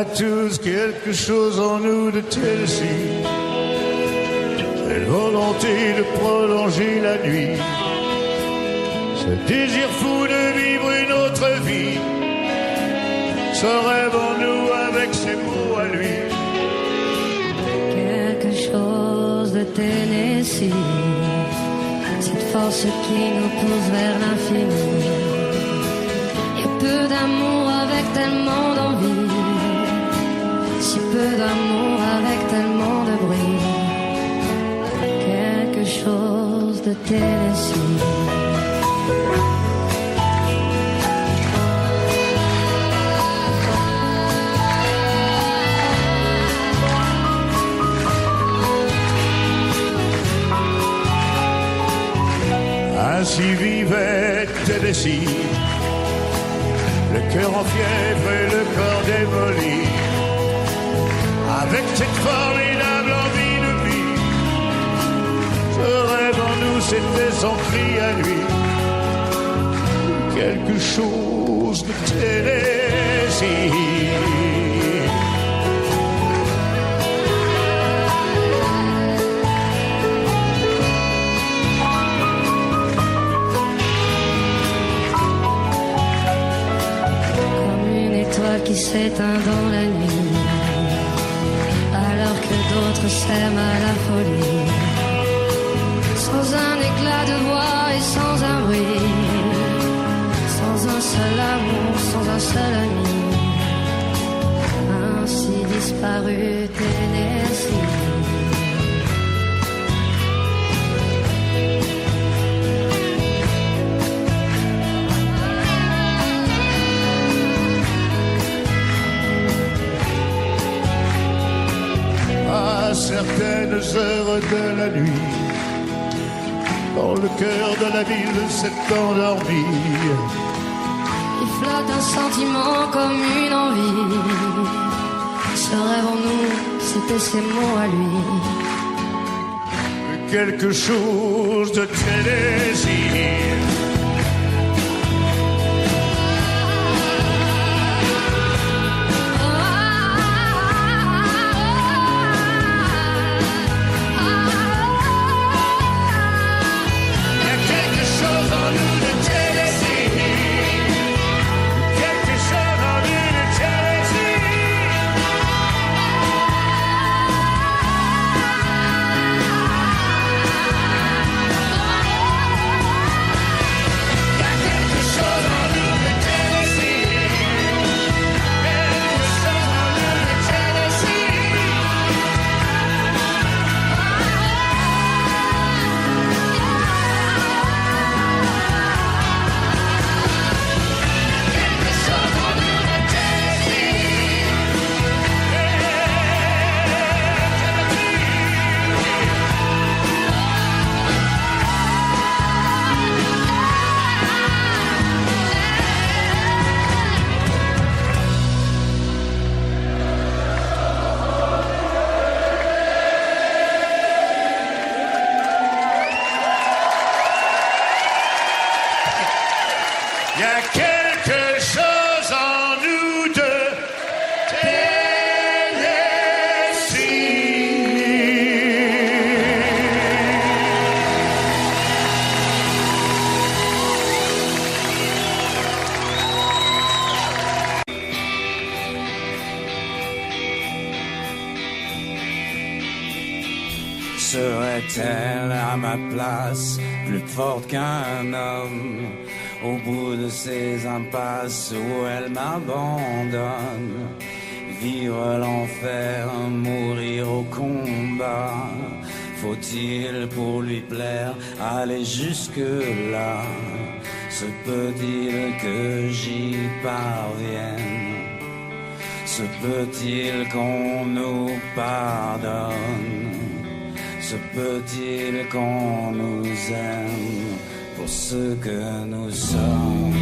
a tous quelque chose en nous de Tennessee. Cette volonté de prolonger la nuit, ce désir fou de vivre une autre vie, ce rêve en nous avec ses mots à lui. Quelque chose de Tennessee, cette force qui nous pousse vers l'infini. Et peu d'amour avec tellement d'envie, si peu d'amour avec tellement de bruit. Quelque chose de Tennessee. Ainsi vivait Tennessee, le cœur en fièvre et le corps démoli, avec cette formidable envie de vie. Ce rêve en nous s'était son cri à lui, quelque chose de Tennessee. Qui s'éteint dans la nuit, alors que d'autres s'aiment à la folie, sans un éclat de voix et sans un bruit, sans un seul amour, sans un seul ami, ainsi disparu Tennessee. Certaines heures de la nuit, quand le cœur de la ville s'est endormi, il flotte un sentiment comme une envie. Ce rêve en nous, c'était ses mots à lui. Quelque chose de Tennessee. Il y a quelque chose en nous de Serait-elle à ma place plus forte qu'un homme au bout de ces impasses où elle m'abandonne? Vivre l'enfer, mourir au combat. Faut-il pour lui plaire aller jusque-là? Se peut-il que j'y parvienne? Se peut-il qu'on nous pardonne? Se peut-il qu'on nous aime pour ce que nous sommes?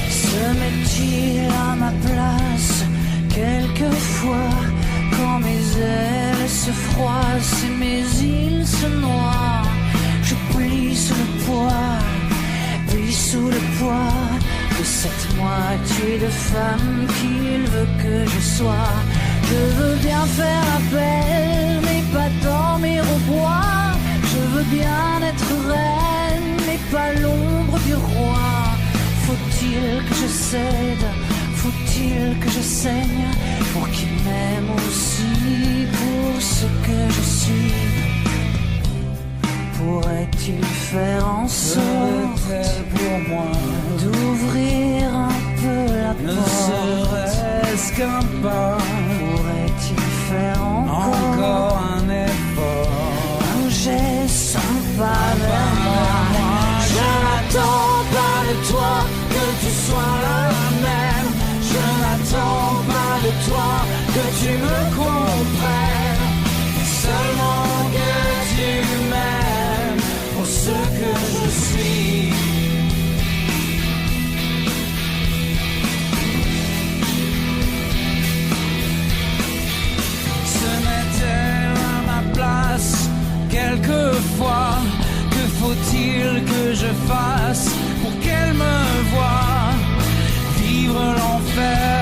Se met-il à ma place quelquefois quand mes ailes se froissent et mes îles se noient? je plie sous le poids, plie sous le poids de cette moitié de femme qu'il veut que je sois. Je veux bien faire appel, mais pas dormir au bois. Je veux bien être reine, mais pas l'ombre du roi. Faut-il que je cède, faut-il que je saigne, pour qu'il m'aime aussi pour ce que je suis? Pourrait-il faire en sorte pour moi d'ouvrir un peu la ne porte? serait-ce qu'un pas? Pourrait-il faire encore un effort? un geste sympa vers moi? Je n'attends pas de toi que tu sois la même. Je n'attends pas de toi que tu me comprennes. Seulement que tu m'aimes pour ce que je suis. Se met-elle à ma place quelquefois? Que faut-il que je fasse pour qu'elle me voie? Vivre l'enfer,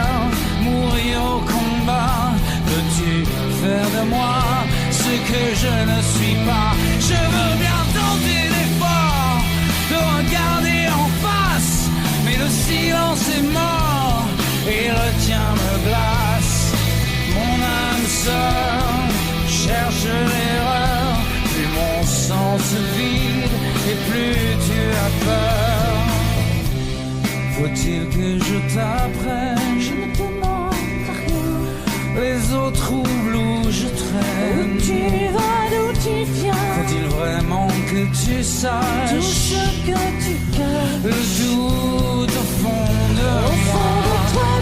mourir au combat. Veux-tu faire de moi ce que je ne suis pas? Je veux bien tenter l'effort de regarder en face, mais le silence est mort et le tien me glace. Mon âme sœur cherche l'erreur, plus mon sang se vide et plus tu as peur. Faut-il que je t'apprenne? Je ne demande rien. Les autres troubles où je traîne. Où tu vas, d'où tu viens? Faut-il vraiment que tu saches tout ce que tu caches? Le doute au fond de moi.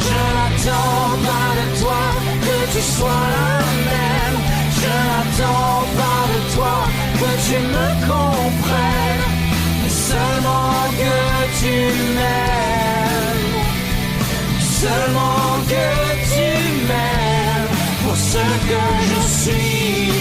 Je n'attends pas de toi que tu sois la même. Je n'attends pas de toi que tu me comprennes, mais seulement que tu m'aimes. Seulement que tu m'aimes pour ce que je suis.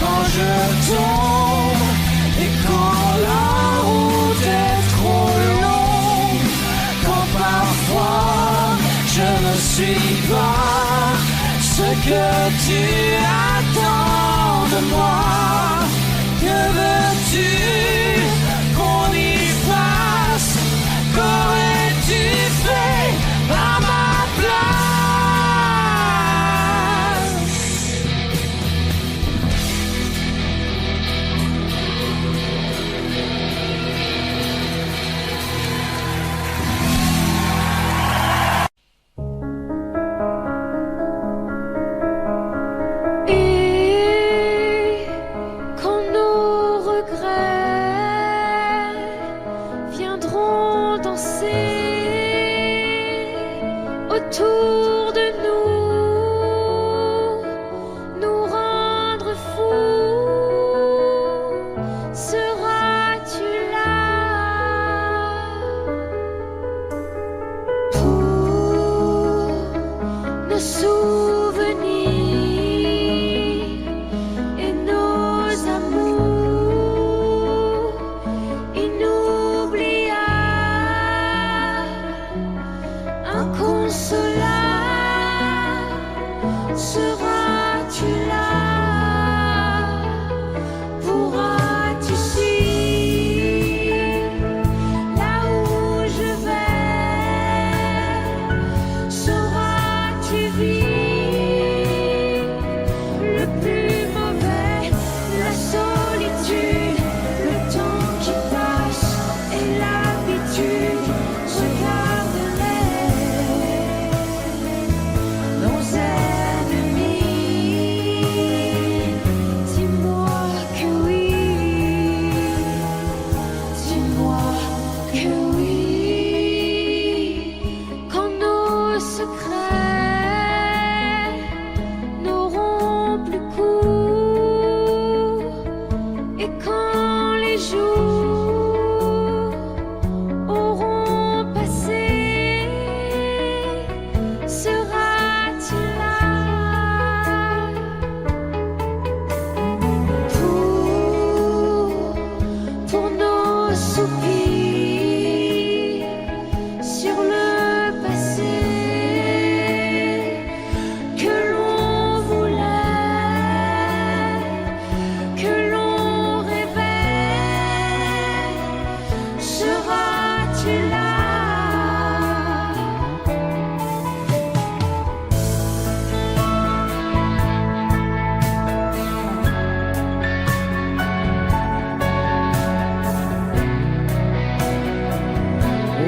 Quand je tombe et quand la route est trop longue, quand parfois je ne suis pas ce que tu attends de moi. Que veux-tu qu'on y fasse? Qu'aurais-tu fait à ma place? Autour de nous, nous rendre fous, seras-tu là pour nos souvenirs et nos amours inoubliables, inconsolable?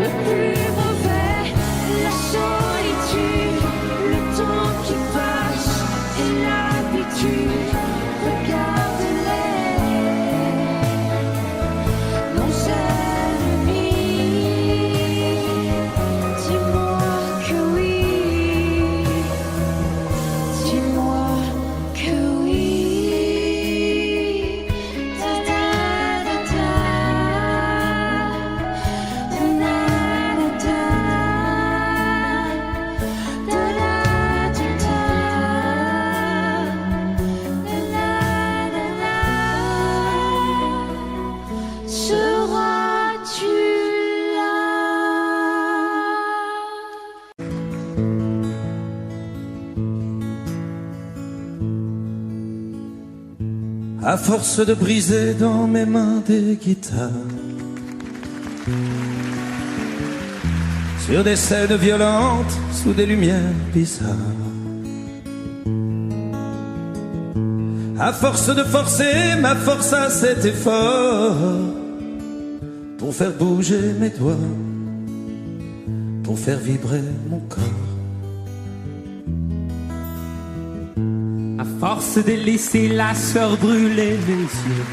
le plus mauvais, la solitude, le temps qui passe et l'habitude. Regarde-les, nos ennemis. Dis-moi que oui, dis-moi que oui. Da da da da, da da da da, da da da da, seras-tu là? À force de briser dans mes mains des guitares, sur des scènes violentes, sous des lumières bizarres. À force de forcer ma force à cet effort, pour faire bouger mes doigts, pour faire vibrer mon corps. À force de laisser la sueur brûler mes yeux,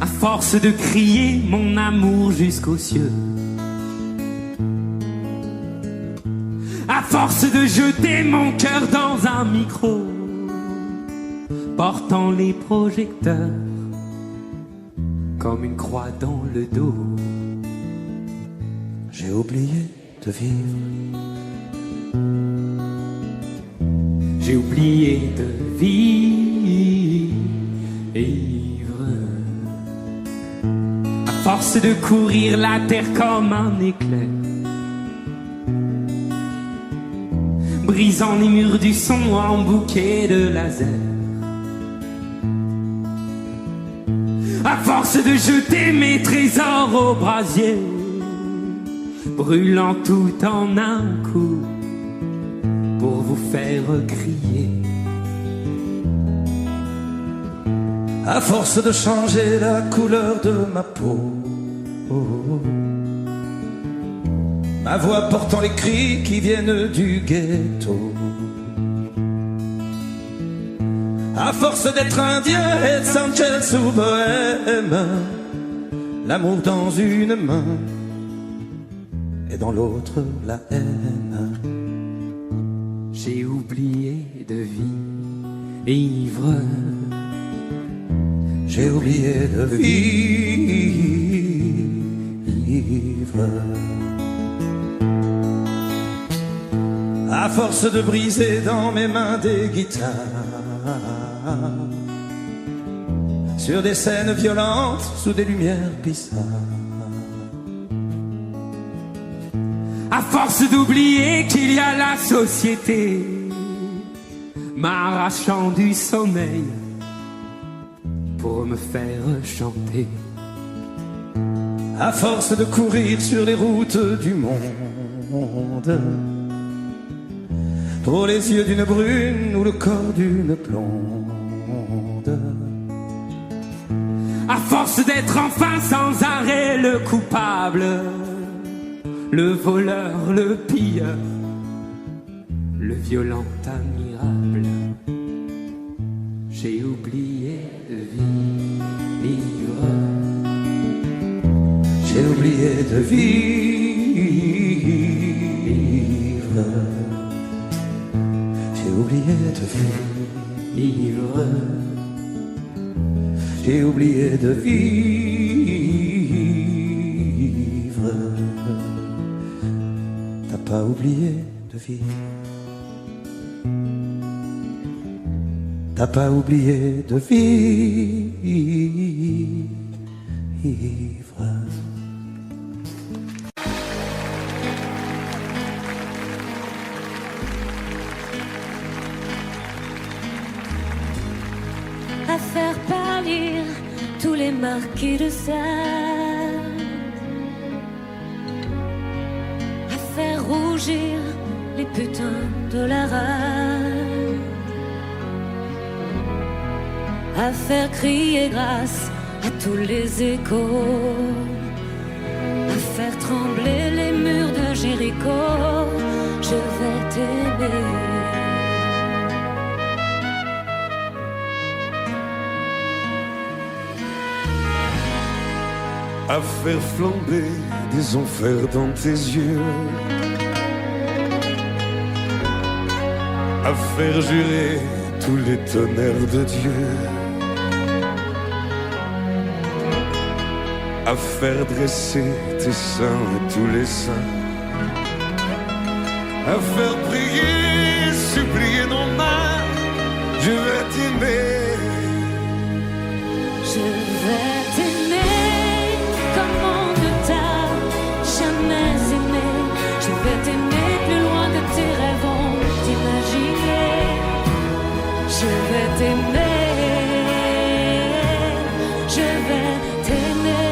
à force de crier mon amour jusqu'aux cieux, à force de jeter mon cœur dans un micro, portant les projecteurs comme une croix dans le dos. J'ai oublié de vivre. J'ai oublié de vivre. À force de courir la terre comme un éclair, brisant les murs du son en bouquet de laser. À force de jeter mes trésors au brasier, brûlant tout en un coup pour vous faire crier. À force de changer la couleur de ma peau, ma voix portant les cris qui viennent du ghetto. À force d'être indien et Sanchez ou bohème, l'amour dans une main et dans l'autre la haine. J'ai oublié de vivre. J'ai oublié de vivre. À force de briser dans mes mains des guitares, sur des scènes violentes, sous des lumières bizarres. À force d'oublier qu'il y a la société, m'arrachant du sommeil pour me faire chanter. À force de courir sur les routes du monde, pour les yeux d'une brune ou le corps d'une blonde. À force d'être enfin sans arrêt le coupable, le voleur, le pilleur, le violent admirable. J'ai oublié de vivre. J'ai oublié de vivre. J'ai oublié de vivre. J'ai oublié de vivre. T'as pas oublié de vivre. T'as pas oublié de vivre. À faire pâlir tous les marquis de Sade, à faire rougir les putains de la rade, à faire crier grâce à tous les échos, à faire trembler les murs de Jéricho. Je vais t'aimer. À faire flamber des enfers dans tes yeux, à faire jurer tous les tonnerres de Dieu, à faire dresser tes seins et tous les saints, à faire prier, supplier nos mains. Je vais t'aimer. Je vais t'aimer comme on ne t'a jamais aimé. Je vais t'aimer plus loin que tes rêves ont imaginé. Je vais t'aimer. Je vais t'aimer.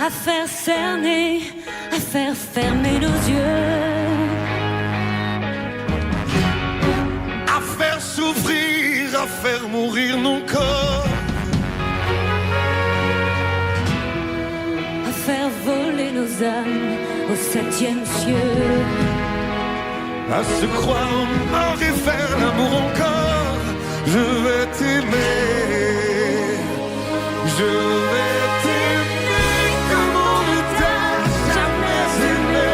À faire cerner, à faire fermer nos yeux, à faire souffrir, à faire mourir nos corps, à faire voler nos âmes au 7e cieux, à se croire mort et faire l'amour encore. Je vais t'aimer, je vais t'aimer comme on ne t'a jamais aimé.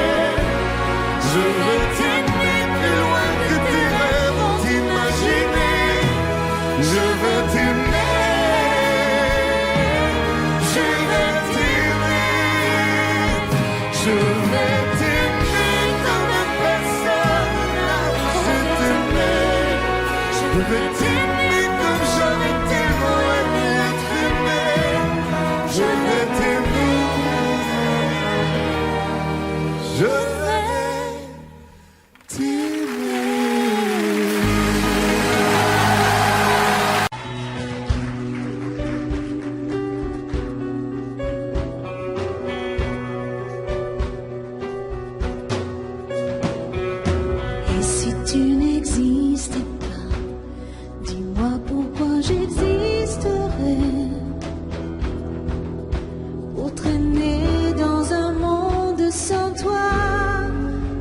Je veux t'aimer plus loin que tes rêves ont imaginé. Je veux t'aimer, je vais t'aimer, je vais t'aimer comme personne n'a osé t'aimer. Je vais t'aimer comme j'aurais tellement aimé être aimé. Je vais t'aimer, je vais t'aimer. Et si tu n'existais pas, dis-moi pourquoi j'existerais. Pour traîner dans un monde sans toi,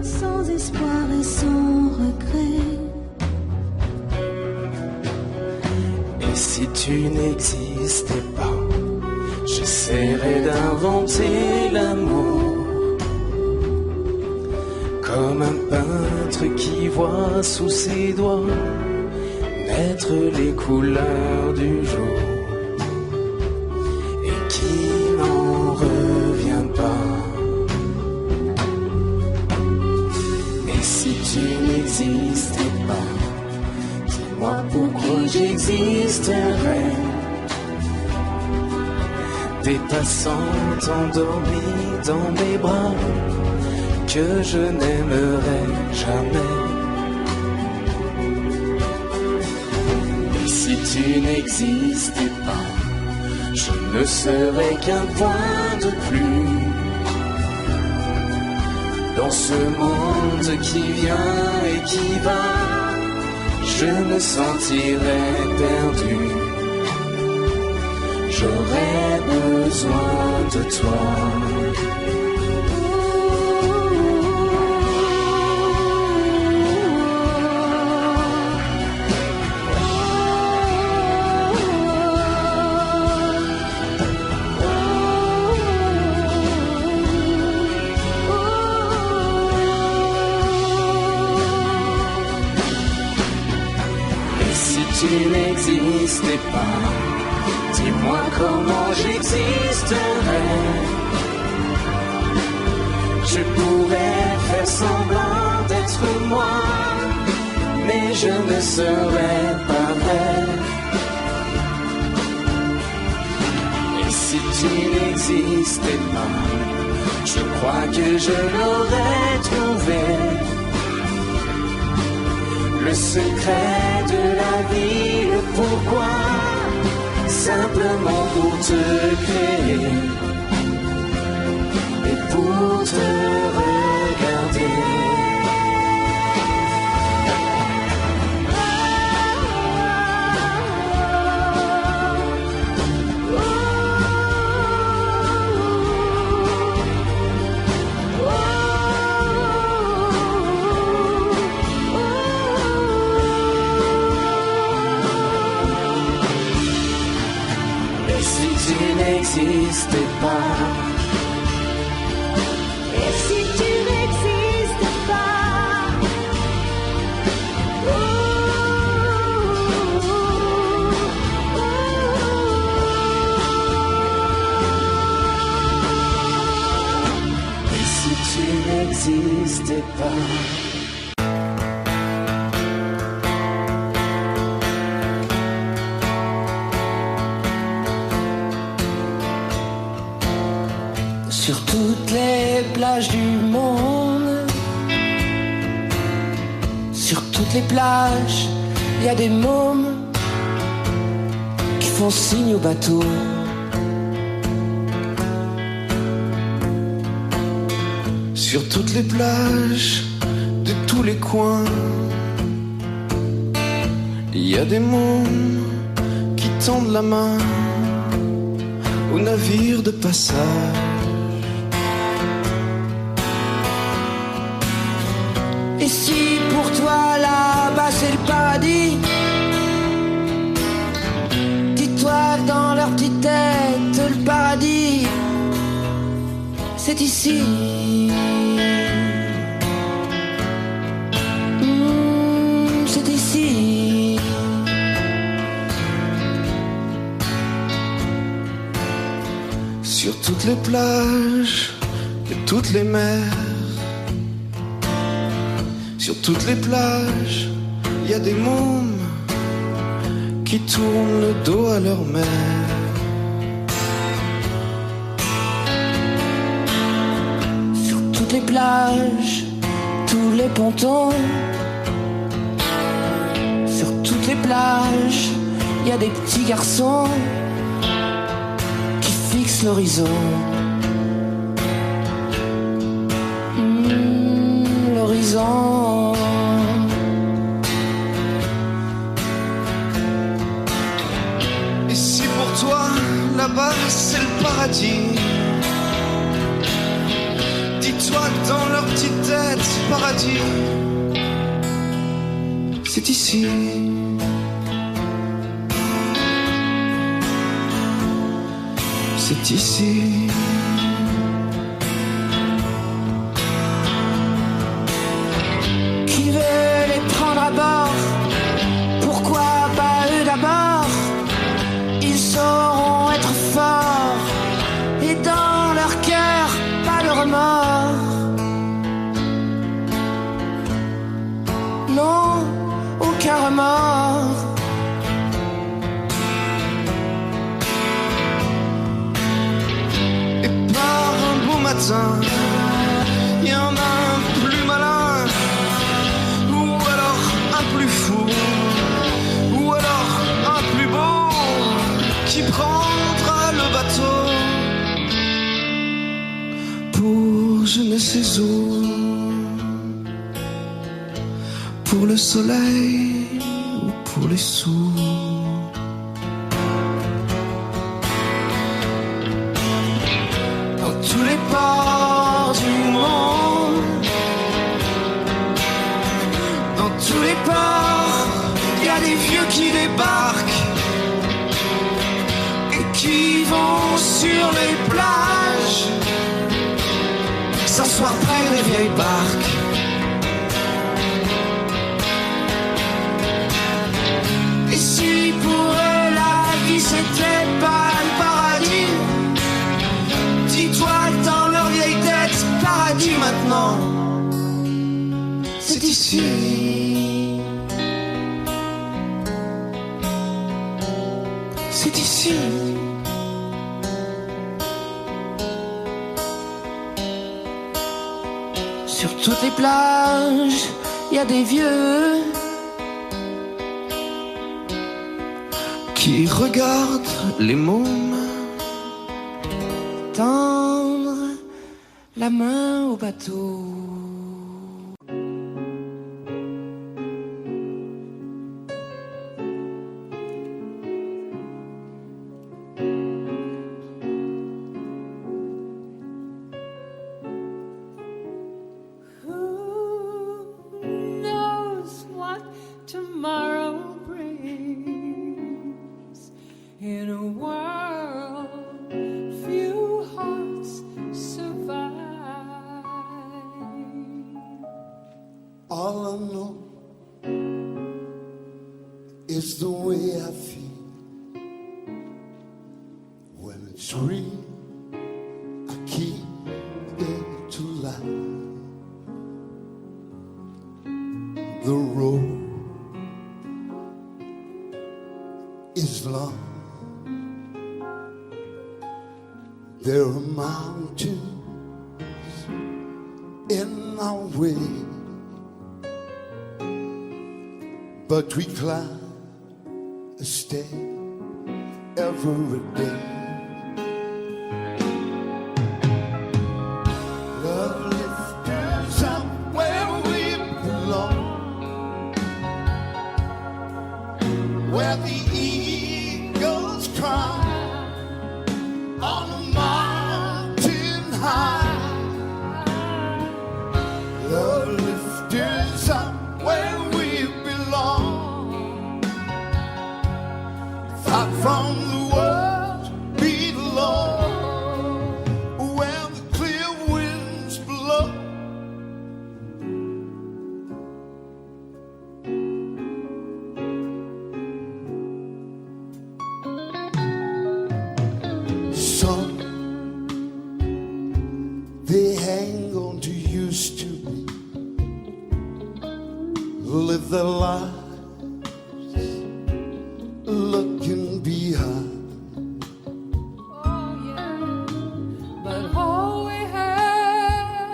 sans espoir et sans regret. Et si tu n'existais pas, j'essaierais d'inventer l'amour. Comme un peintre qui voit sous ses doigts naître les couleurs du jour et qui n'en revient pas. Et si tu n'existais pas, dis-moi pourquoi j'existerais. Des passants endormis dans mes bras que je n'aimerai jamais. Et si tu n'existais pas, je ne serais qu'un point de plus dans ce monde qui vient et qui va. Je me sentirais perdu. J'aurais besoin de toi. tu n'existais pas, dis-moi comment j'existerais. Je pourrais faire semblant d'être moi, mais je ne serais pas vrai. Et si tu n'existais pas, je crois que je l'aurais trouvé. Le secret de la vie, le pourquoi, simplement pour te créer et pour te regarder. N'existais pas. Et si tu n'existes pas, Et si tu n'existais pas. Sur toutes les plages du monde, sur toutes les plages, il y a des mômes qui font signe au bateau. Sur toutes les plages de tous les coins, il y a des mômes qui tendent la main aux navires de passage. Et si pour toi là-bas c'est le paradis, dis-toi que dans leur petite tête le paradis c'est ici. C'est ici. Sur toutes les plages et toutes les mers, sur toutes les plages, il y a des mômes qui tournent le dos à leur mère. Sur toutes les plages, tous les pontons, sur toutes les plages, il y a des petits garçons qui fixent l'horizon. L'horizon. Et si pour toi, là-bas, c'est le paradis, dis-toi que dans leur petite tête, paradis, c'est ici. C'est ici. Qui veut les prendre à bord? Pourquoi pas eux d'abord? Ils sauront être forts et dans leur cœur pas de remords. Non, aucun remords. Et par un beau matin, il y en a un plus malin, ou alors un plus fou, ou alors un plus beau, qui prendra le bateau pour je ne sais où, pour le soleil ou pour les sous. Dans tous les ports du monde, dans tous les ports, il y a des vieux qui débarquent et qui vont sur les plages s'asseoir près des vieilles barques. Et ici. C'est ici. Sur toutes les plages, il y a des vieux qui regardent les mômes tendre la main au bateau. All I know is the way I feel when it's real. I keep it to life. The road is long. There are mountains in our way, but we climb a step every day. Love lifts us up where we belong, where the eagles cry on a mountain high. Love lifts us up where we belong, far from the world below, where the clear winds blow. Some they hang on to used to be, live their lives looking behind. But all we have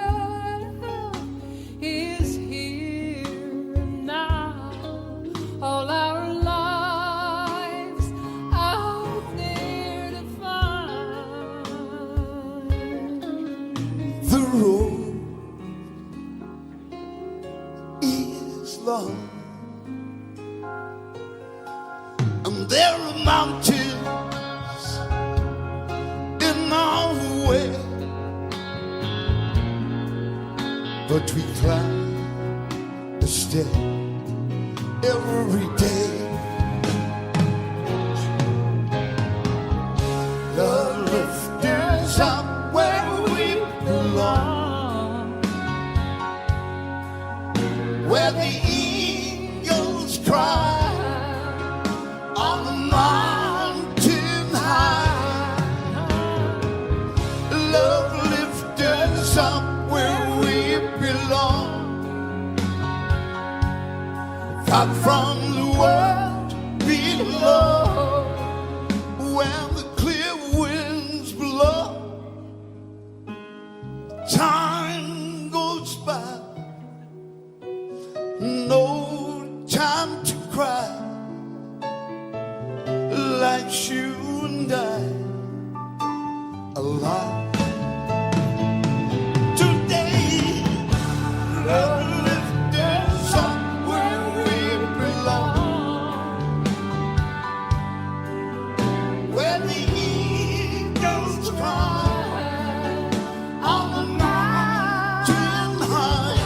is here and now. All our lives out there to find. The road is long, and there are mountains in our way, but we climb a step every day. Love lifts us up where we belong, where the eagles cry on the mountain high. Love lifts us up where we belong, far from the world below, where the clear winds blow. Time goes by, no time to cry. Like you and I, alive today. Love lifts us up where we belong, where the eagles cry on the mountain high.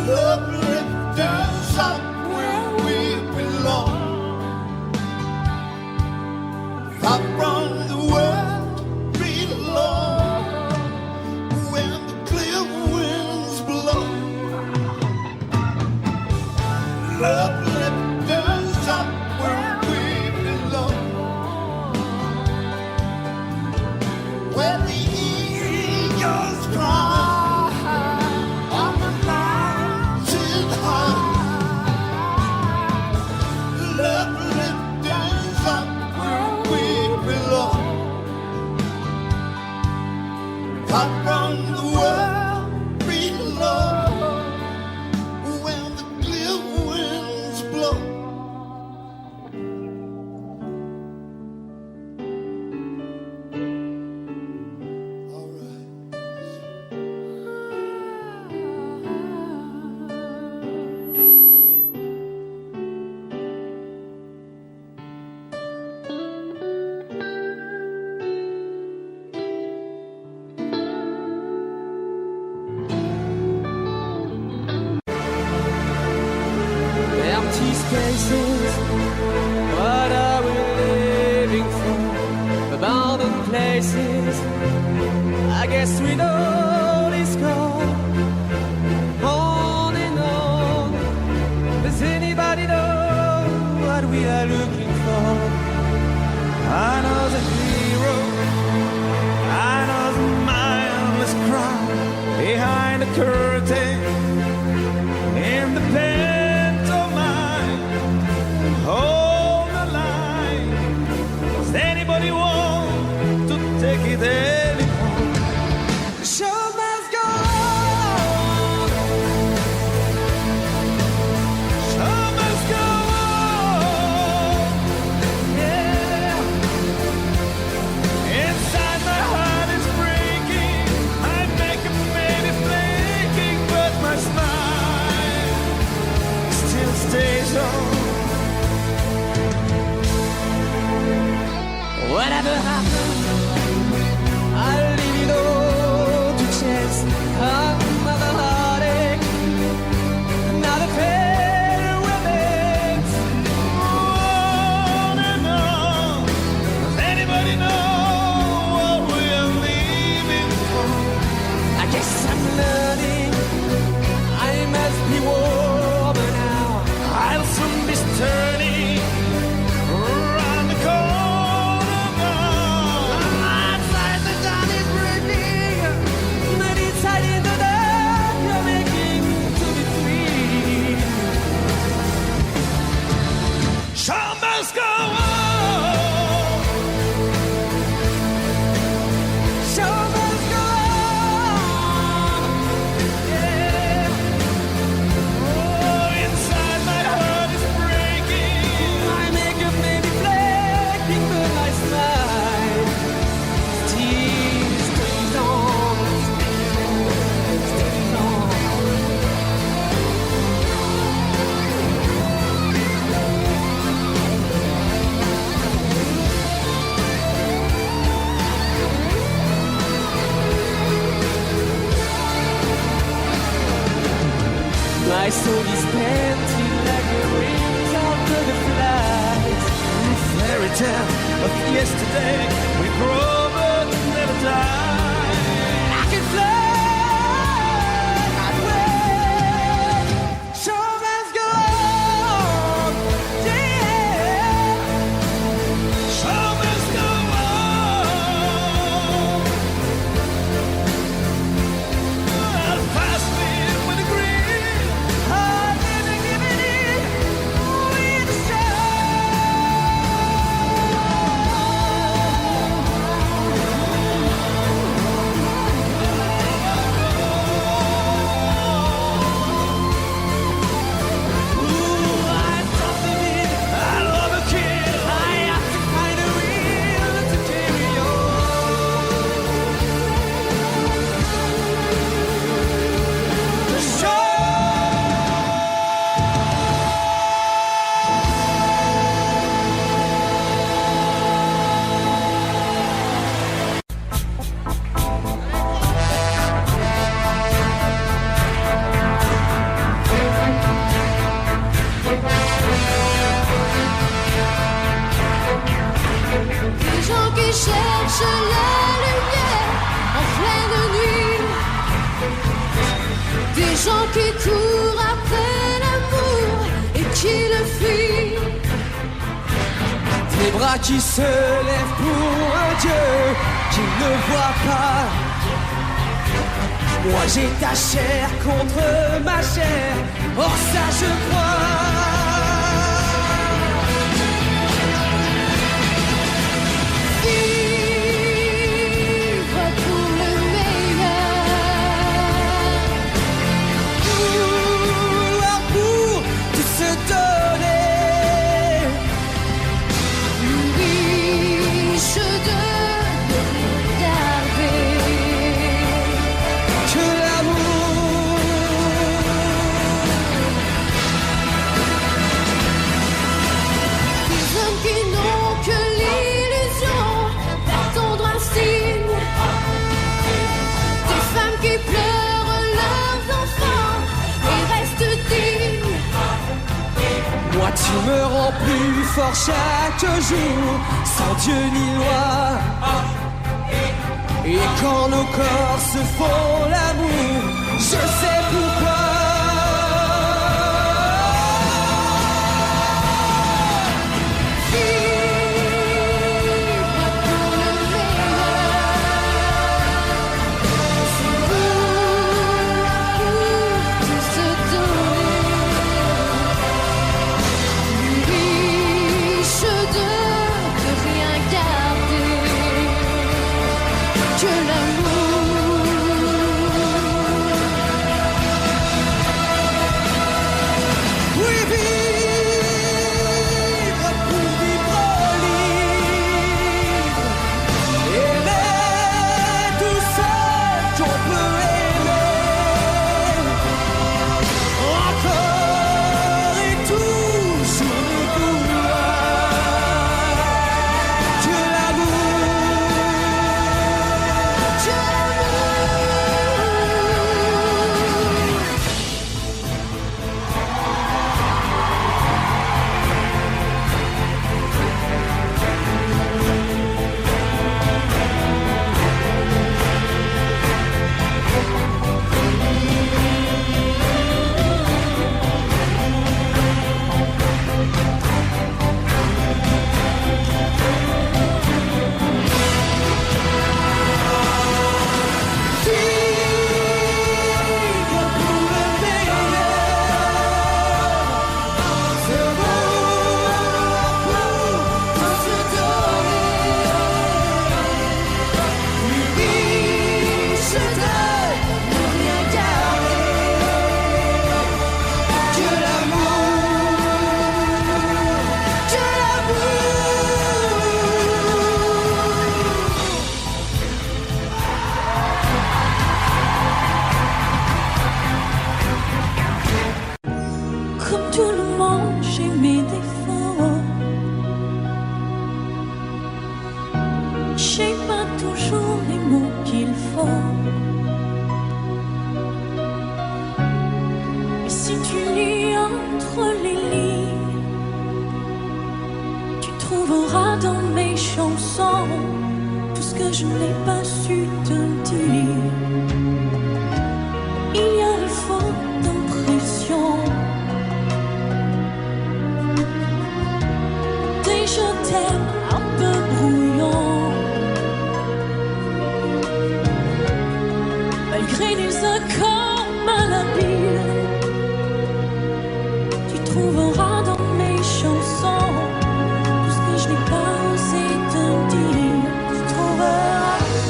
Love lifts us up where we belong, far from the world below, when the clear winds blow. Love lifts us up where we belong, where the eagles cry on the places. What are we living for? Abandoned places. I guess we know this call. On and on. Does anybody know what we are looking for? I know the hero, I know the mindless crowd behind the curtain in the pantomime. Hold the line. Does anybody want to take it anymore? The show must go on. Show must go on. Yeah. Inside my heart is breaking. I make a baby flaking, but my smile still stays on. Whatever happens, I'll leave it all to chance. Another heartache, another farewell. On and on. Does anybody know what we are leaving for? I guess I'm learning. I must be warmer now. I'll soon be turning around the corner now. Outside the dawn is breaking, but inside in the dark you're making to be free. Show must go on. Show must go on. Yeah. Oh, inside my heart is breaking. I make a baby flaking, but my smile still stays on. Stays on. My soul is panting like the wings of butterflies. Fairy tale of yesterday, we grow but never die. I can fly that way. Show must go on. Yeah. Show must go on. I'll pass me with a grin. I'm never giving in with the show. gens qui courent après l'amour et qui le fuient. Des bras qui se lèvent pour un Dieu qui ne voit pas. Moi j'ai ta chair contre ma chair, or ça je crois. Moi tu me rends plus fort chaque jour, sans Dieu ni loi. Et quand nos corps se font l'amour, je sais pourquoi.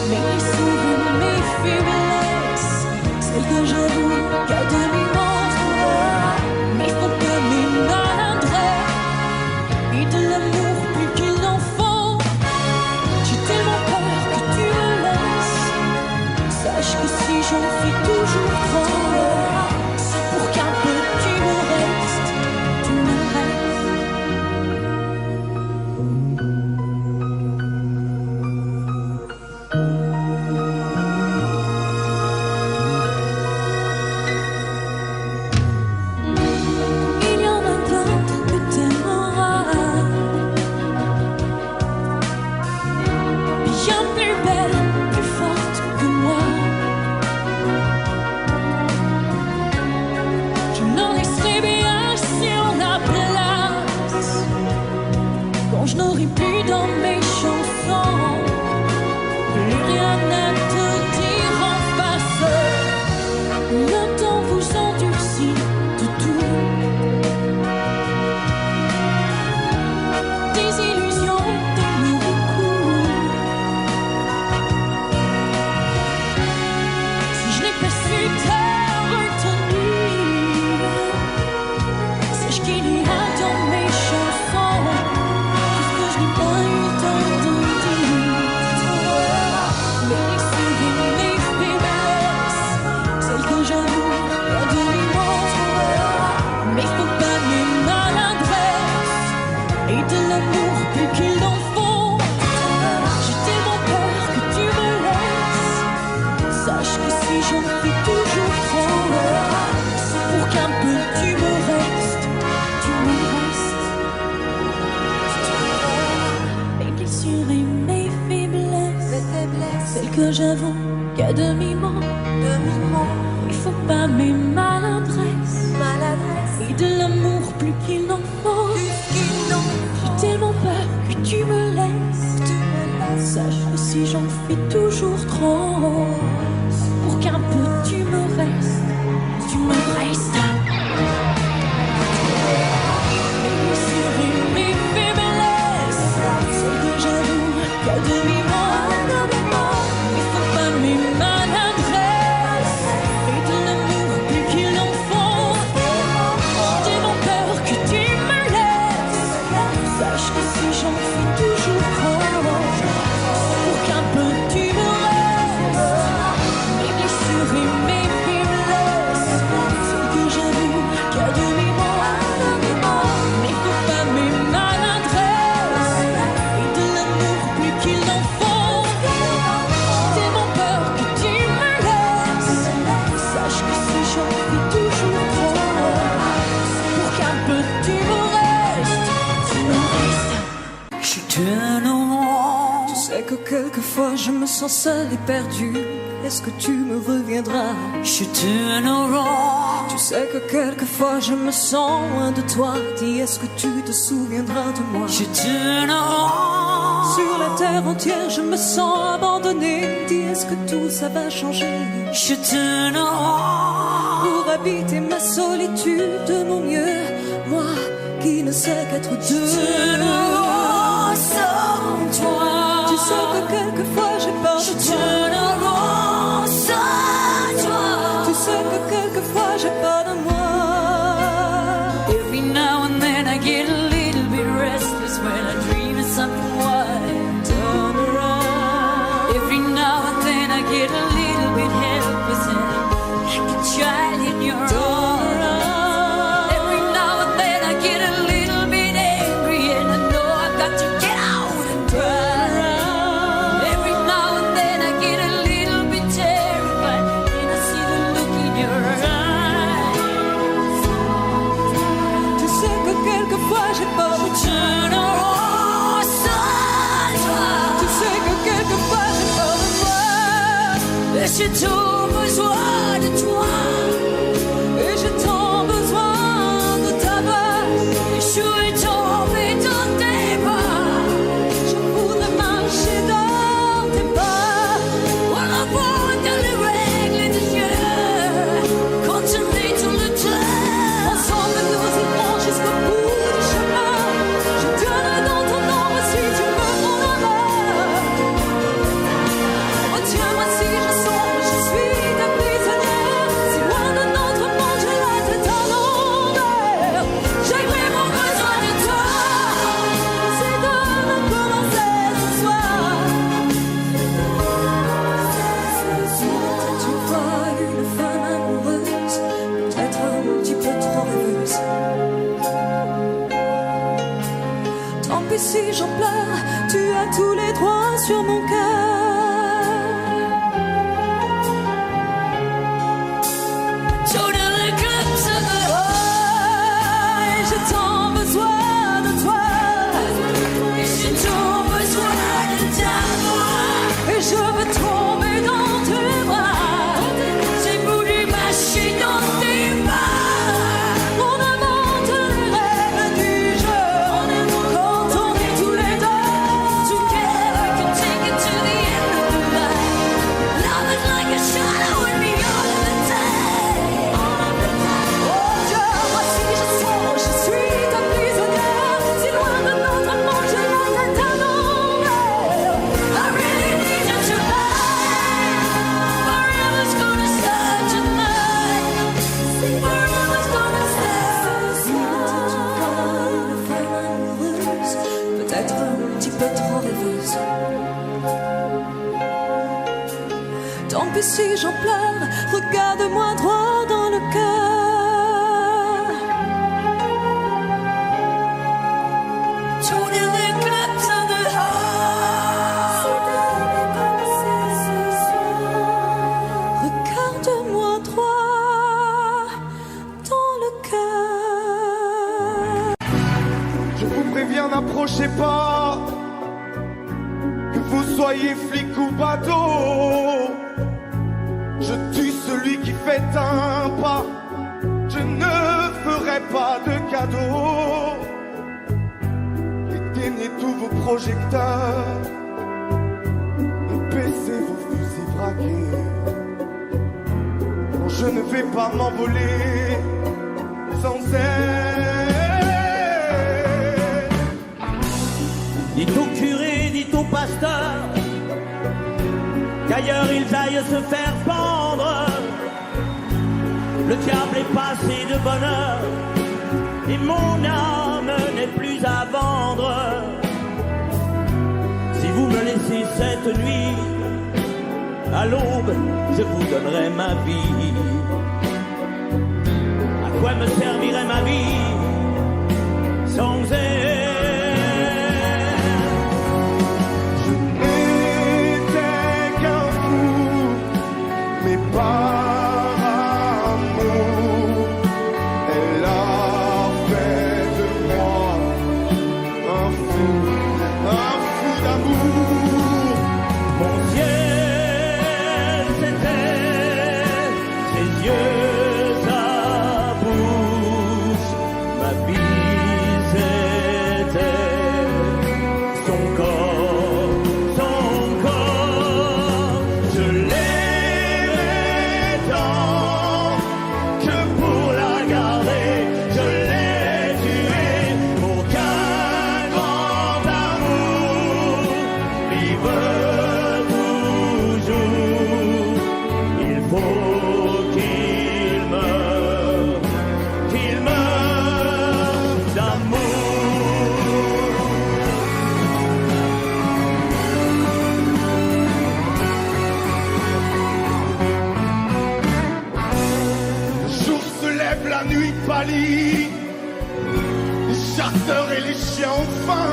Mes souvenirs, mes fibres j'avoue qu'à demi-mot, il faut pas mes maladresses, et de l'amour plus qu'il n'en faut. J'ai tellement peur que tu me laisses. Sache que si j'en fais toujours trop, pour qu'un peu tu me restes. Mes souris, mes faiblesses, c'est que j'avoue qu'à demi-mot, il faut pas mes maladresses, et de l'amour plus qu'il en faut. J'ai tellement peur que tu me laisses. Sache que si j'en fais toujours trop, pour qu'un peu tu me restes. Mes blessures et mes faiblesses, c'est que j'avoue qu'à demi-mot, mais faut pas mes maladresses, et de l'amour plus qu'il en faut. J'ai tellement peur que tu me laisses. Sache que si j'en fais toujours trop, pour qu'un peu tu me restes, tu me restes. Je tourne en rond. Tu sais que quelquefois je me sens seul et perdu. Est-ce que tu me reviendras? Je tourne en rond. Tu sais que quelquefois je me sens loin de toi. Dis, est-ce que tu te souviendras de moi? Je tourne en rond. Sur la terre entière je me sens abandonné. Dis, est-ce que tout ça va changer? Je tourne en rond. Pour habiter ma solitude de mon mieux, moi qui ne sais qu'être deux. Sans toi, tu sais que quelquefois j'ai peur de toi. Sans toi, tu sais que quelquefois j'ai peur de moi. Every now and then I get a little bit restless when I dream of something wild. Turn around. Every now and then I get a little bit helpless and like a child in your arms. Every now and then I get a little bit angry and I know I got to get out and cry. Every now and then I get a little bit terrified and I see the look in your eyes. Tu sais que quelquefois j'ai peur de toi. Tu sais que quelquefois j'ai peur de toi. Et j'ai tant besoin de toi. Et j'ai tant besoin de ta voix. Et je suis tombée dans tes bras. Je voudrais marcher dans tes pas. Voilà pour dans les règles de Dieu. Continuer tout le temps. Ensemble nous irons jusqu'au bout du chemin. Je donnerai dans ton ombre si tu me prends la main. Retiens-moi si je sombre, je suis ta prisonnière. Si loin de notre monde, j'ai la tête à l'envers. J'ai vraiment besoin de toi. C'est de recommencer ce soir. Tu vois une femme amoureuse, peut-être un petit peu trop rêveuse. Tant pis si j'en pleure, tu as tous les droits sur mon cœur. Tourne les clubs et j'ai tant besoin de toi. Et j'ai tant besoin de ta voix. Et je veux tomber dans tes bras. J'ai voulu marcher dans tes mains. On invente les règles du jeu. Quand on est tous les deux together, can take it to the end of the night. Love is like a shadow in me all of the time. Oh Dieu, moi si je sens, je suis ta prisonnière. Si loin de notre monde, j'ai la tête à l'envers. I really need you tonight. Forever's gonna start tonight. Forever's gonna start. Une femme amoureuse, peut-être un petit peu trop rêveuse. Tant pis si j'en pleure, regarde-moi droit dans le cœur. Tourner les clubs in the heart. Regarde-moi droit dans le cœur. Je vous préviens, n'approchez pas. Que vous soyez flic ou bateau, je tue celui qui fait un pas. Je ne ferai pas de cadeau. Éteignez tous vos projecteurs et baissez vos fusils braqués. Non, je ne vais pas m'envoler sans elle. Dites au curé, dites au pasteur qu'ailleurs ils aillent se faire pendre. Le diable est passé de bonheur et mon âme n'est plus à vendre. Si vous me laissez cette nuit, à l'aube, je vous donnerai ma vie. À quoi me servirait ma vie sans elle? Je n'étais qu'un fou, mais pas les chasseurs et les chiens ont faim.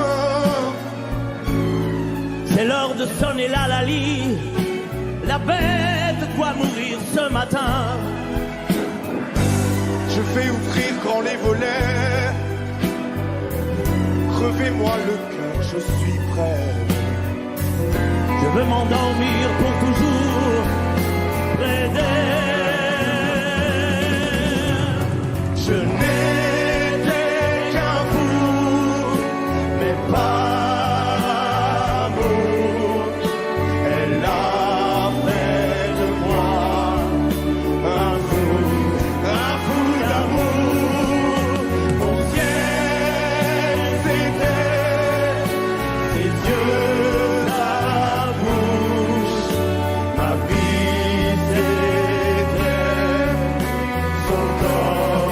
C'est l'heure de sonner la Lali. La bête doit mourir ce matin. Je vais ouvrir grand les volets. Crevez-moi le cœur, je suis prêt. Je veux m'endormir pour toujours près d'elle. Je n'étais qu'un fou, mais par amour, elle a fait de moi un fou d'amour. Mon ciel, c'était ses yeux, sa bouche, ma vie, c'était son corps.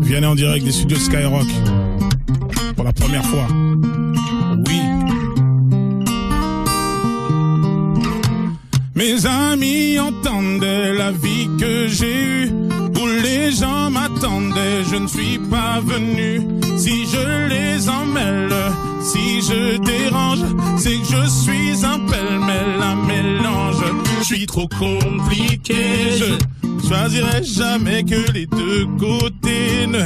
Vianney en direct des studios Skyrock pour la première fois. Oui. Mes amis entendaient la vie que j'ai eue, où les gens m'attendaient, je ne suis pas venu. Si je les emmêle, si je dérange, c'est que je suis un pêle-mêle, un mélange. Je suis trop compliqué, je choisirai jamais que les deux côtés. Ne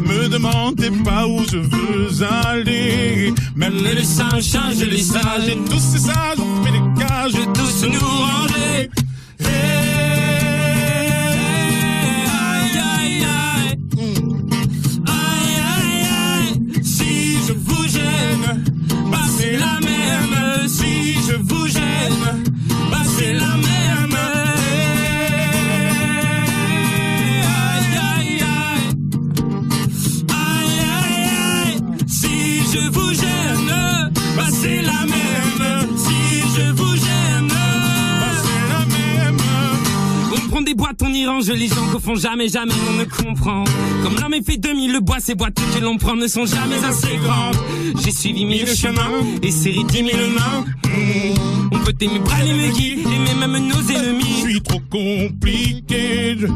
me demandez pas où je veux aller. Même les singes, les sages, et tous ces sages ont fait des cages, et tous nous ranger. Aïe, aïe, aïe. Aïe, aïe, aïe. Si je vous gêne, bah c'est la même. Si je vous gêne, bah c'est la même. Je vous gêne, bah c'est la même. Si je vous gêne, bah c'est on y range les gens qu'au fond jamais on ne comprend. Comme l'homme est fait 2000, le bois, ces boîtes que l'on prend ne sont jamais assez grandes. J'ai suivi 1000 chemins et serré 10 000 mains. On peut aimer brailler me guider, aimer même nos ennemis. Je suis trop compliqué, je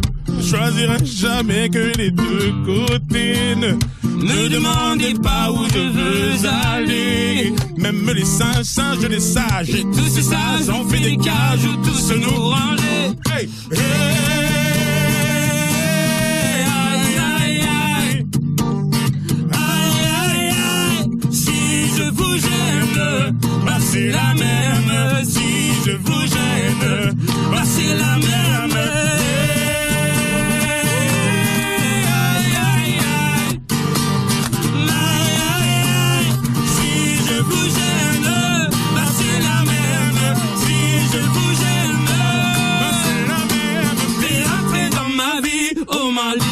choisirai jamais que les deux côtés. Ne demandez pas où je veux aller. Même les singes, les sages, et tous ces sages ont fait des cages où tous nous ranger. Hey, hey, aïe, aïe, aïe, aïe, aïe, aïe. Si je vous gêne, bah c'est la même. Si je vous gêne, bah c'est la même.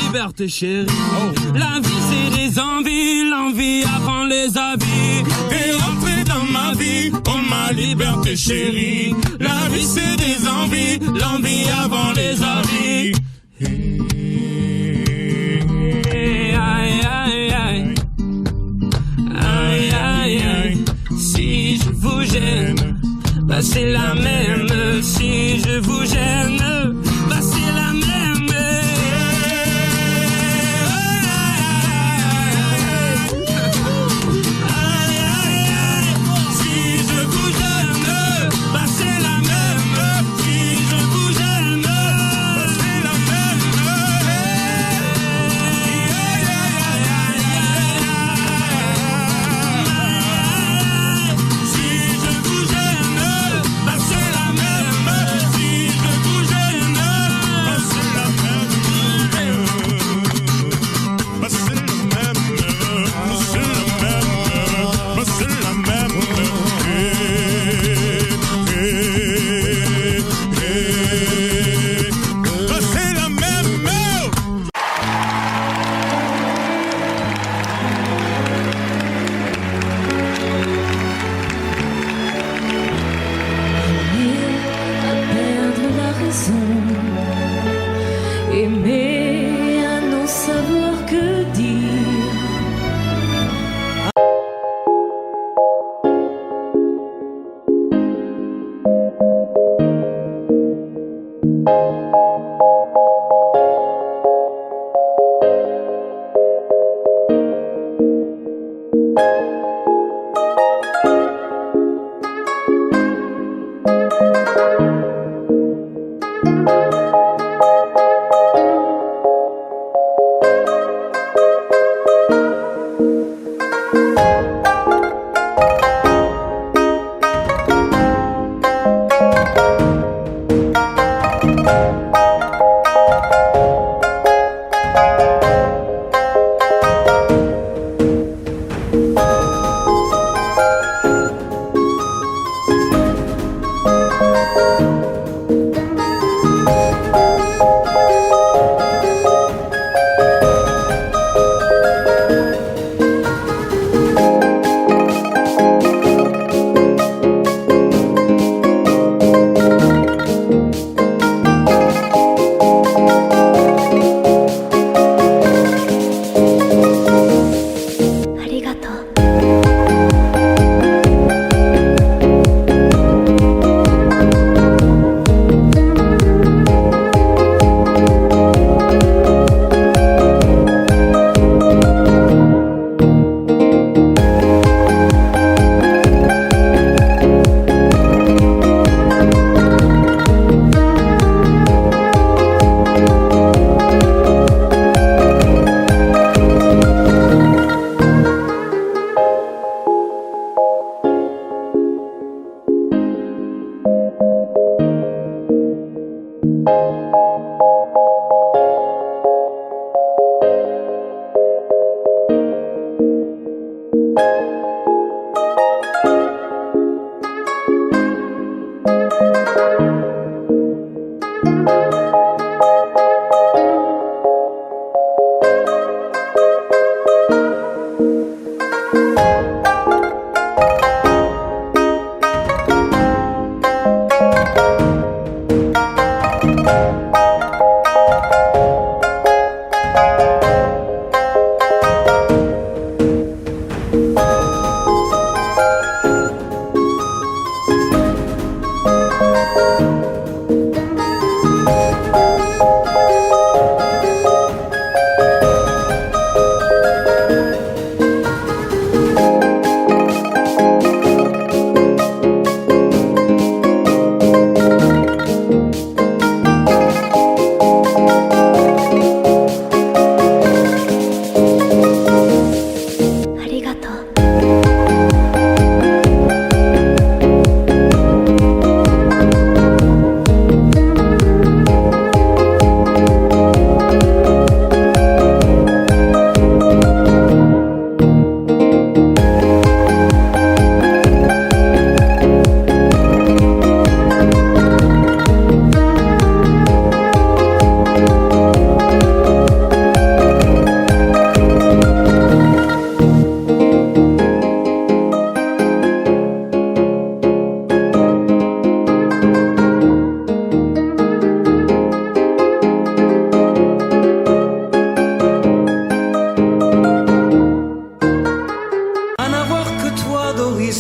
Liberté chérie, la vie c'est des envies, l'envie avant les avis. T'es rentré dans ma vie, oh ma liberté chérie. La vie c'est des envies, l'envie avant les avis. Aïe aïe aïe, aïe aïe aïe. Si je vous gêne, bah c'est la même. Si je vous gêne, bah c'est la même. Bah c'est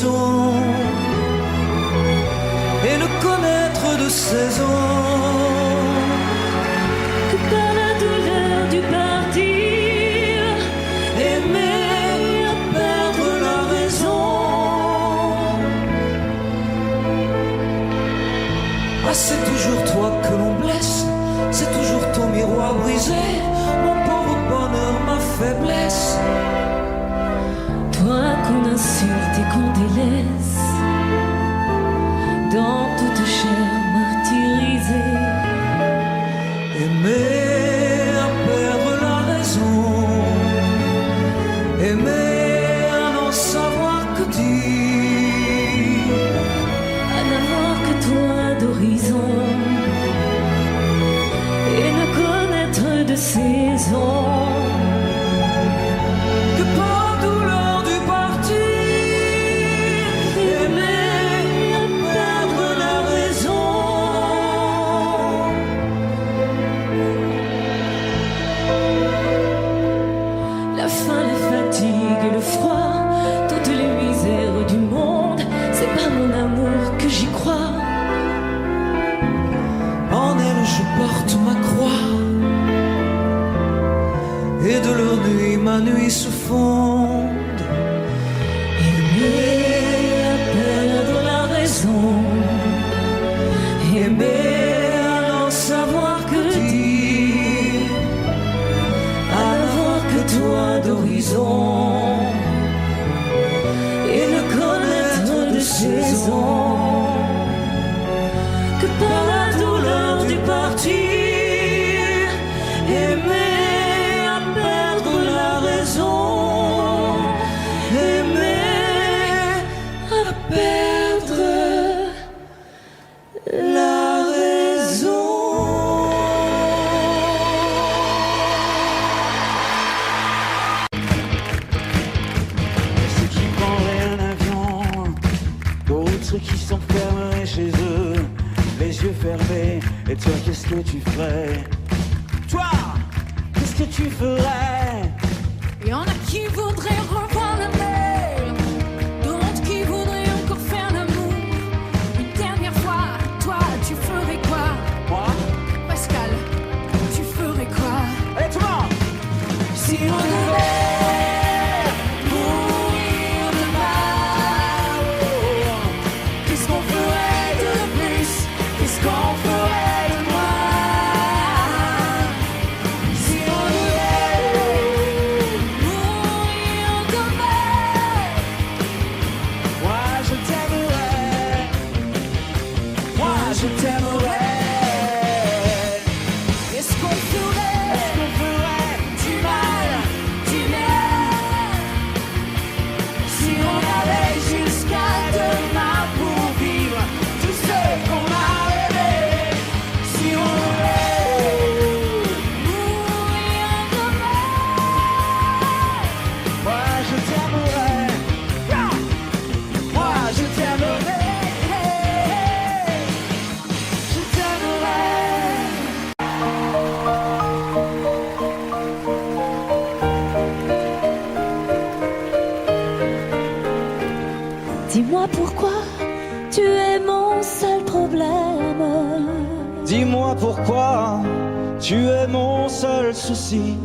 d'horizon et ne connaître de saison que par la douleur du partir, aimer à perdre la raison. Ah, c'est toujours toi que l'on blesse, c'est toujours ton miroir brisé, mon pauvre bonheur, ma faiblesse. toi qu'on insulte et qu'on délaisse, dans toute chair martyrisée. Aimer à perdre la raison, aimer à n'en savoir que dire, À n'avoir que toi d'horizon et ne connaître de saison que par la douleur du partir, aimer à perdre la raison. La faim, la fatigue et le froid, toutes les misères du monde, c'est par mon amour que j'y crois. En elle je porte ma croix, et de leur nuit ma nuit se fonde. Aimer à perdre la raison, Aimer à n'en savoir que dire, à n'avoir que toi d'horizon et ne connaître de saison que par la douleur du partir, aimer à perdre la raison, aimer à perdre la raison. Ceux qui prendraient un avion, d'autres qui s'enfermeraient chez eux, les yeux fermés. Et toi, qu'est-ce que tu ferais? Toi, qu'est-ce que tu ferais? Il y en a qui voudraient revoir la mer, d'autres qui voudraient encore faire l'amour. Une dernière fois, toi, tu ferais quoi? Moi? Pascal, tu ferais quoi? Allez, tout le monde! Si on devait mourir demain, qu'est-ce qu'on ferait de plus? Qu'est-ce qu'on ferait de moins? Si on devait mourir demain, Moi, je t'aimerais. Moi, je t'aimerais. qu'est-ce qu'on ferait? Qu'est-ce qu'on ferait? Du mal, du bien. Si on allait jusqu'à demain pour vivre tout ce qu'on a rêvé. Si on voulait mourir demain. Moi, je t'aimerais. Moi, je t'aimerais. Je t'aimerais. dis-moi pourquoi tu es mon seul problème. Dis-moi pourquoi tu es mon seul souci.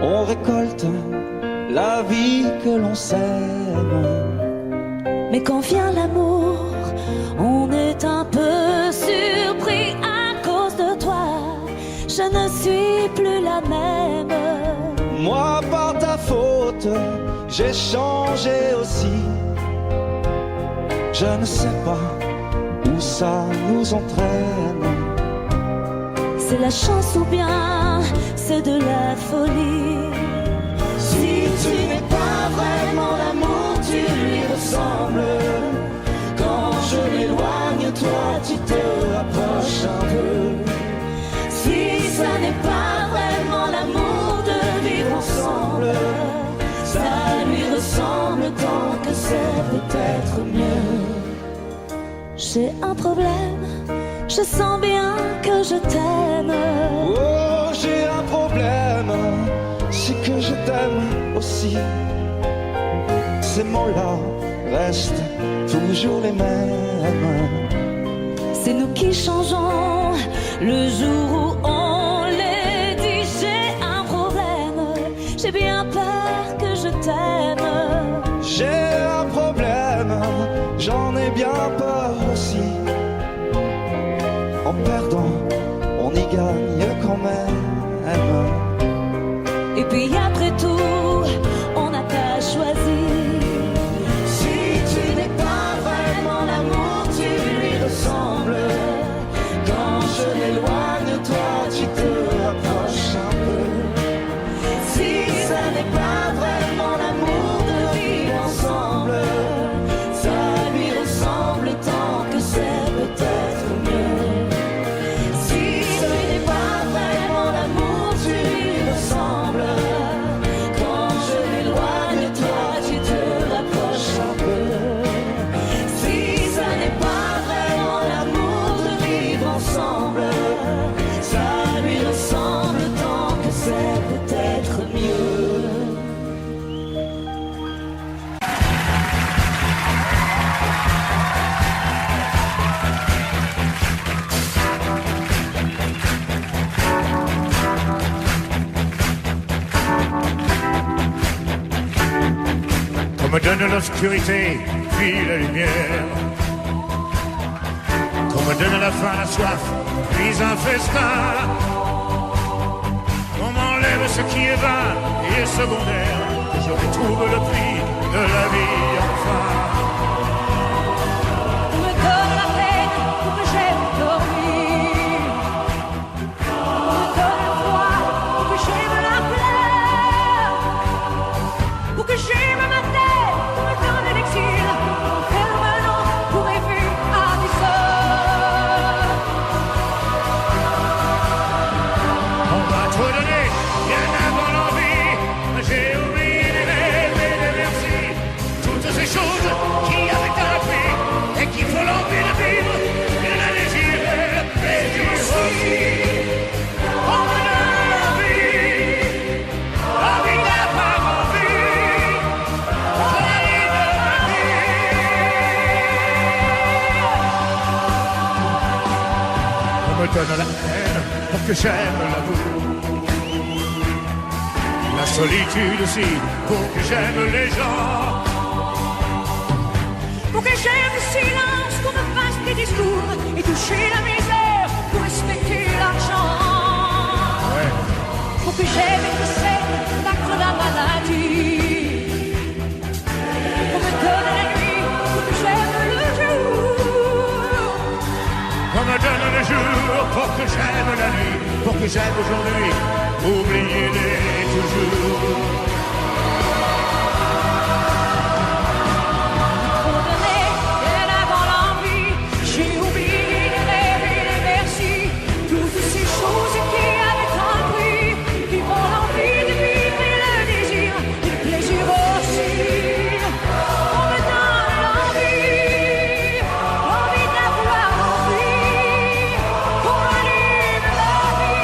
On récolte la vie que l'on sème. Mais quand vient l'amour, on est un peu surpris à cause de toi. Je ne suis plus la même. Moi, par ta faute, j'ai changé aussi. Je ne sais pas où ça nous entraîne. C'est la chance ou bien c'est de la folie. Si tu n'es pas vraiment l'amour, tu lui ressembles. Quand je m'éloigne, toi tu te rapproches un peu. Si ça n'est pas vraiment l'amour de vivre ensemble, Ça lui ressemble tant que c'est peut-être mieux. j'ai un problème, je sens bien que je t'aime. Oh, j'ai un problème, c'est que je t'aime aussi. Ces mots-là restent toujours les mêmes. C'est nous qui changeons le jour où on les dit. J'ai un problème, j'ai bien peur que je t'aime. J'ai un problème, j'en ai bien peur aussi. En perdant, on y gagne quand même. Et puis après tout, on n'a qu'à choisir. Si tu n'es pas vraiment l'amour, tu lui ressembles. Quand je m'éloigne, toi tu te rapproches un peu. Si ça n'est pas vraiment l'amour de vivre ensemble, ça lui ressemble tant que c'est peut-être mieux. Si ce n'est pas vraiment l'amour, tu lui ressembles. Quand je m'éloigne, toi tu te rapproches un peu. Si ça n'est pas vraiment l'amour de vivre ensemble, ça lui ressemble tant que c'est peut-être mieux. Qu'on me donne l'obscurité, puis la lumière. Qu'on me donne la faim, la soif, puis un festin. Qu'on m'enlève ce qui est vain et secondaire. Que je retrouve le prix de la vie enfin. On me donne la peine pour que j'aime dormir. On me donne le froid pour que j'aime la fleur. Pour que j'aime ma tête, on me donne l'exil. Permanent pour rêver à des heures. On m'a trop donné, bien avant l'envie. J'ai oublié les rêves et les merci. Toutes ces choses qui avaient un prix et qui font l'envie de vivre. Et la désir et le plaisir aussi. On me donne l'envie d'avoir envie. Pour la vie de ma vie. On me donne la haine pour que j'aime l'amour. La solitude aussi, pour que j'aime les gens. Pour que j'aime le silence, qu'on me fasse des discours et toucher la misère pour respecter l'argent. Pour que j'aime que c'est l'acte de la maladie. Pour me donner la nuit, pour que j'aime le jour. On me donne le jour pour que j'aime la nuit, pour que j'aime aujourd'hui, oubliez-les toujours. Pour donner bien avant l'envie, j'ai oublié les rêves et les merci. Toutes ces choses qui avaient un prix, qui font l'envie de vivre et le désir, et le plaisir aussi. On me donne l'envie d'avoir envie, pour aller de la vie.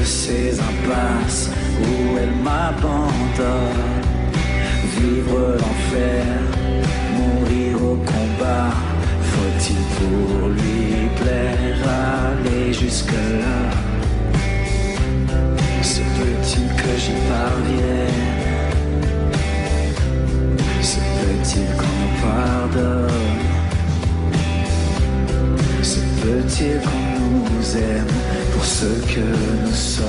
de ces impasses où elle m'abandonne. Vivre l'enfer, mourir au combat. Faut-il pour lui plaire aller jusque-là? Se peut-il que j'y parvienne? Se peut-il qu'on me pardonne? Se peut-il qu'on nous aime pour ce que nous sommes?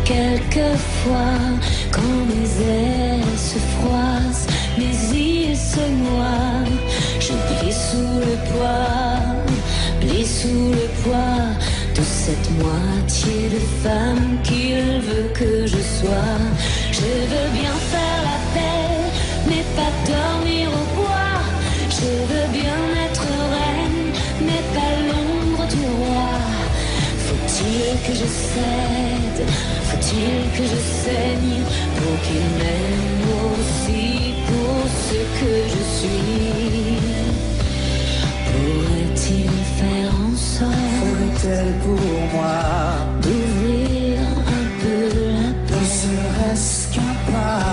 Quelquefois, quand mes ailes se froissent, mes yeux se noient, je plie sous le poids de cette moitié de femme qu'il veut que je sois. Je veux bien faire la paix, mais pas dormir au bois. Je veux bien être reine, mais pas l'ombre du roi. Faut-il que je cède? Faut-il que je saigne pour qu'il m'aime aussi pour ce que je suis? Pourrait-il faire en sorte, faudrait-elle pour moi d'ouvrir un peu la porte? Ne serait-ce qu'un pas?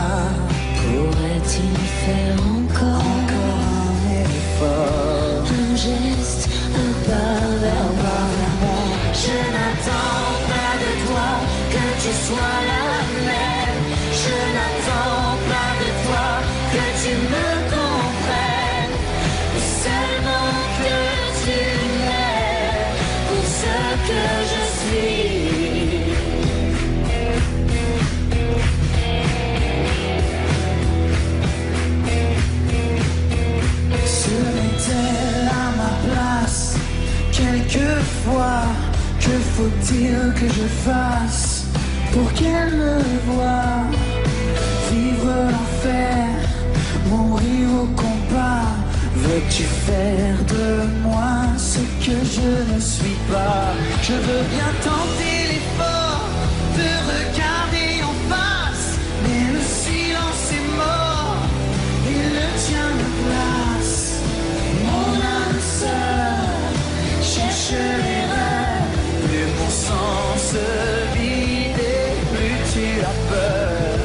Pourrait-il faire encore un effort? Un geste, un pas vers moi? Je n'attends pas de toi que tu sois la même. Je n'attends pas de toi que tu me comprennes. Seulement que tu m'aimes pour ce que je suis. Serait-elle à ma place? Quelquefois, que faut-il que je fasse pour qu'elle me voie? Vivre l'enfer, mourir au combat. Veux-tu faire de moi ce que je ne suis pas? Je veux bien tenter l'effort de regarder en face, mais le silence est mort, il ne tient ma place. Mon âme sœur cherche l'erreur, plus mon sang se vide et plus tu as peur.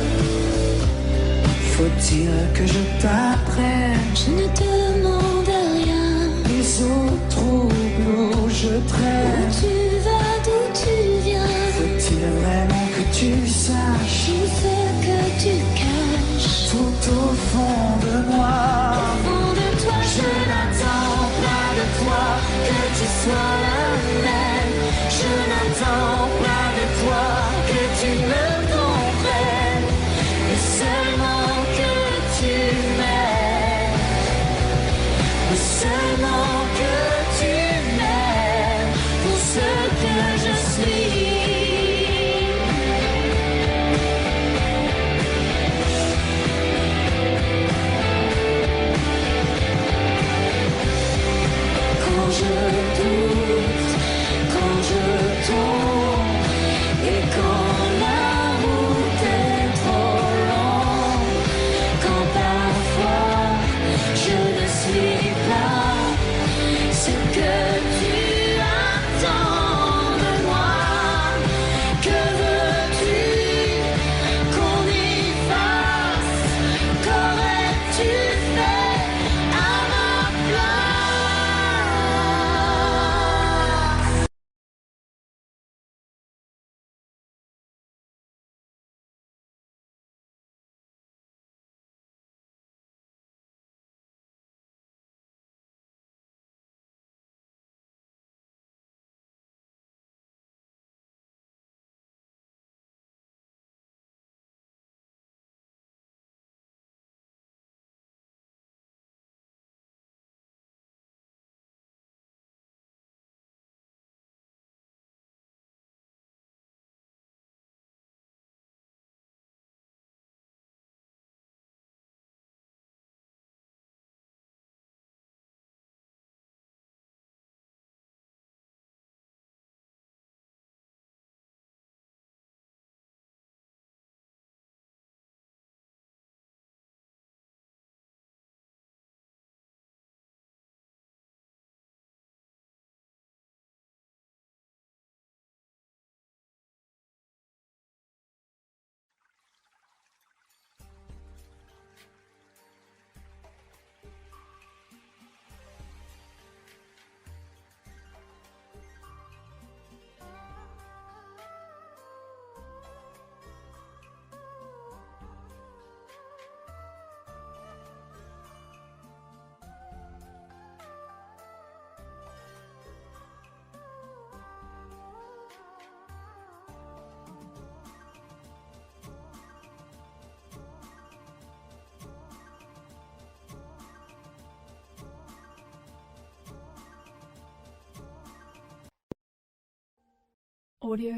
Faut-il que je t'apprenne? Je ne demande rien. Les eaux troubles où je traîne. Où tu vas, d'où tu viens? Faut-il vraiment que tu saches tout ce que tu caches tout au fond de moi? Au fond de toi, je n'attends pas de toi que tu sois la même. Je n'attends pas de toi que tu me comprennes, mais seulement que tu m'aimes, mais seulement que tu m'aimes pour ce que je suis. Quand je doute, quand je tombe, et quand la route est trop longue, quand parfois je ne suis pas Audio